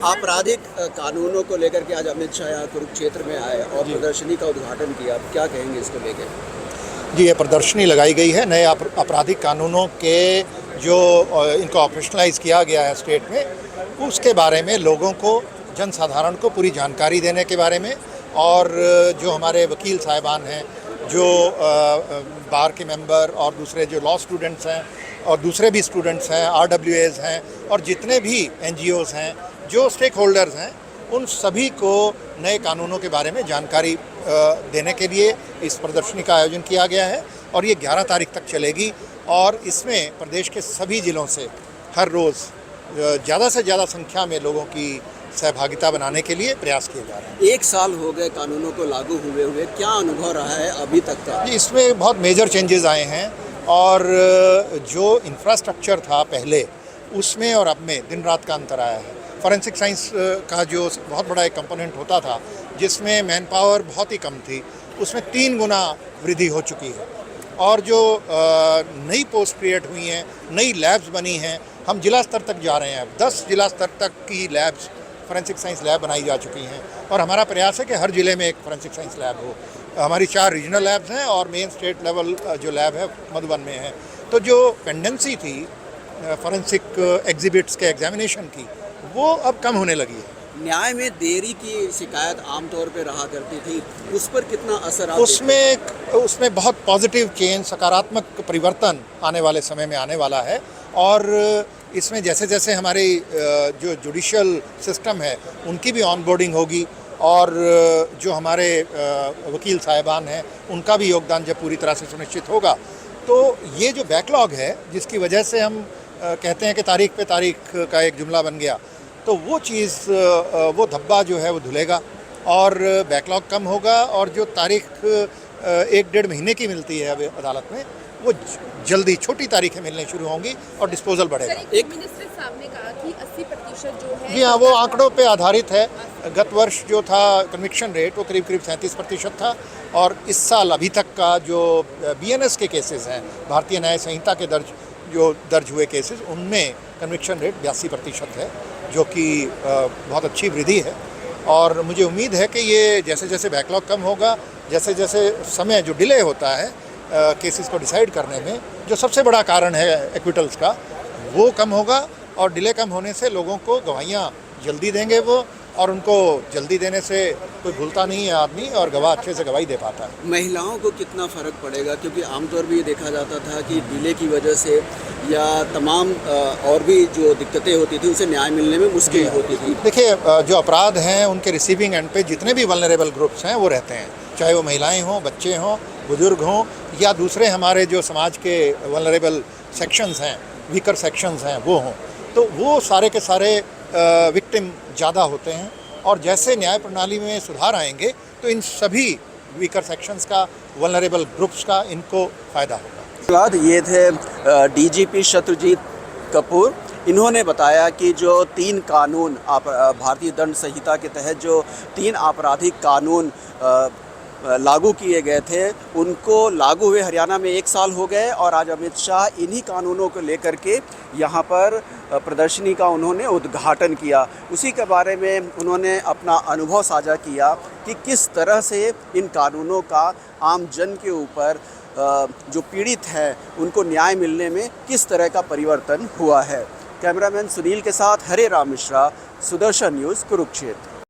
आपराधिक कानूनों को लेकर के आज अमित शाह यहाँ कुरुक्षेत्र में आए और प्रदर्शनी का उद्घाटन किया। आप क्या कहेंगे इसको लेकर? जी, ये प्रदर्शनी लगाई गई है नए आपराधिक कानूनों के जो इनको ऑपरेशनलाइज किया गया है स्टेट में, उसके बारे में लोगों को, जनसाधारण को पूरी जानकारी देने के बारे में। और जो हमारे वकील साहिबान हैं, जो बार के मेंबर और दूसरे जो लॉ स्टूडेंट्स हैं और दूसरे भी स्टूडेंट्स हैं, RWAs हैं और जितने भी NGOs हैं, जो स्टेक होल्डर्स हैं, उन सभी को नए कानूनों के बारे में जानकारी देने के लिए इस प्रदर्शनी का आयोजन किया गया है। और ये 11 तारीख तक चलेगी और इसमें प्रदेश के सभी ज़िलों से हर रोज़ ज़्यादा से ज़्यादा संख्या में लोगों की सहभागिता बनाने के लिए प्रयास किए जा रहे हैं। 1 साल हो गए कानूनों को लागू हुए, क्या अनुभव रहा है अभी तक का? जी, इसमें बहुत मेजर चेंजेस आए हैं और जो इंफ्रास्ट्रक्चर था पहले, उसमें और अब में दिन रात का अंतर आया है। फॉरेंसिक साइंस का जो बहुत बड़ा एक कंपोनेंट होता था, जिसमें मैन पावर बहुत ही कम थी, उसमें 3 गुना वृद्धि हो चुकी है। और जो नई पोस्ट क्रिएट हुई हैं, नई लैब्स बनी हैं, हम जिला स्तर तक जा रहे हैं। अब 10 जिला स्तर तक की लैब्स, फॉरेंसिक साइंस लैब बनाई जा चुकी हैं और हमारा प्रयास है कि हर ज़िले में एक फॉरेंसिक साइंस लैब हो। हमारी 4 रीजनल लैब्स हैं और मेन स्टेट लेवल जो लैब है मधुबन में है। तो जो पेंडेंसी थी फॉरेंसिक एग्जिबिट्स के एग्जामिनेशन की, वो अब कम होने लगी है। न्याय में देरी की शिकायत आमतौर पे रहा करती थी, उस पर कितना असर आप उसमें बहुत पॉजिटिव चेंज, सकारात्मक परिवर्तन आने वाले समय में आने वाला है। और इसमें जैसे जैसे हमारी जो जुडिशियल सिस्टम है, उनकी भी ऑनबोर्डिंग होगी और जो हमारे वकील साहिबान हैं, उनका भी योगदान जब पूरी तरह से सुनिश्चित होगा, तो ये जो बैकलॉग है, जिसकी वजह से हम कहते हैं कि तारीख पे तारीख का एक जुमला बन गया, तो वो चीज़, वो धब्बा जो है वो धुलेगा और बैकलॉग कम होगा। और जो तारीख 1-1.5 महीने की मिलती है अब अदालत में, वो जल्दी छोटी तारीखें मिलने शुरू होंगी और डिस्पोजल बढ़ेगा। एक मिनिस्टर साहब ने कहा कि 80% जो है, जी हाँ, वो आंकड़ों पे आधारित है। गत वर्ष जो था कन्विक्शन रेट, वो करीब 37% था और इस साल अभी तक का जो BNS के केसेस हैं, भारतीय न्याय संहिता के दर्ज हुए केसेस, उनमें कन्विक्शन रेट 82% है, जो कि बहुत अच्छी वृद्धि है। और मुझे उम्मीद है कि ये जैसे जैसे बैकलॉग कम होगा, जैसे जैसे समय जो डिले होता है केसेस को डिसाइड करने में, जो सबसे बड़ा कारण है एक्विटल्स का, वो कम होगा। और डिले कम होने से लोगों को गवाहियाँ जल्दी देंगे वो, और उनको जल्दी देने से कोई भूलता नहीं है आदमी, और गवाह अच्छे से गवाही दे पाता है। महिलाओं को कितना फ़र्क पड़ेगा? क्योंकि आमतौर पर ये देखा जाता था कि डिले की वजह से या तमाम और भी जो दिक्कतें होती थी, उसे न्याय मिलने में मुश्किल होती थी। देखिए, जो अपराध हैं, उनके रिसीविंग एंड पे जितने भी वल्नरेबल ग्रुप्स हैं वो रहते हैं, चाहे वो महिलाएं हों, बच्चे हों, बुजुर्ग हों, या दूसरे हमारे जो समाज के वल्नरेबल सेक्शंस हैं, वीकर सेक्शंस हैं, वो हों। तो वो सारे के सारे विक्टिम ज़्यादा होते हैं। और जैसे न्याय प्रणाली में सुधार आएंगे, तो इन सभी वीकर सेक्शंस का, वल्नरेबल ग्रुप्स का, इनको फ़ायदा होगा। ये थे DGP शत्रुजीत कपूर। इन्होंने बताया कि जो 3 कानून भारतीय दंड संहिता के तहत जो 3 आपराधिक कानून लागू किए गए थे, उनको लागू हुए हरियाणा में 1 साल हो गए और आज अमित शाह इन्हीं कानूनों को लेकर के यहाँ पर प्रदर्शनी का उन्होंने उद्घाटन किया। उसी के बारे में उन्होंने अपना अनुभव साझा किया कि किस तरह से इन कानूनों का आम जन के ऊपर, जो पीड़ित हैं, उनको न्याय मिलने में किस तरह का परिवर्तन हुआ है। कैमरामैन सुनील के साथ हरे राम मिश्रा, सुदर्शन न्यूज़, कुरुक्षेत्र।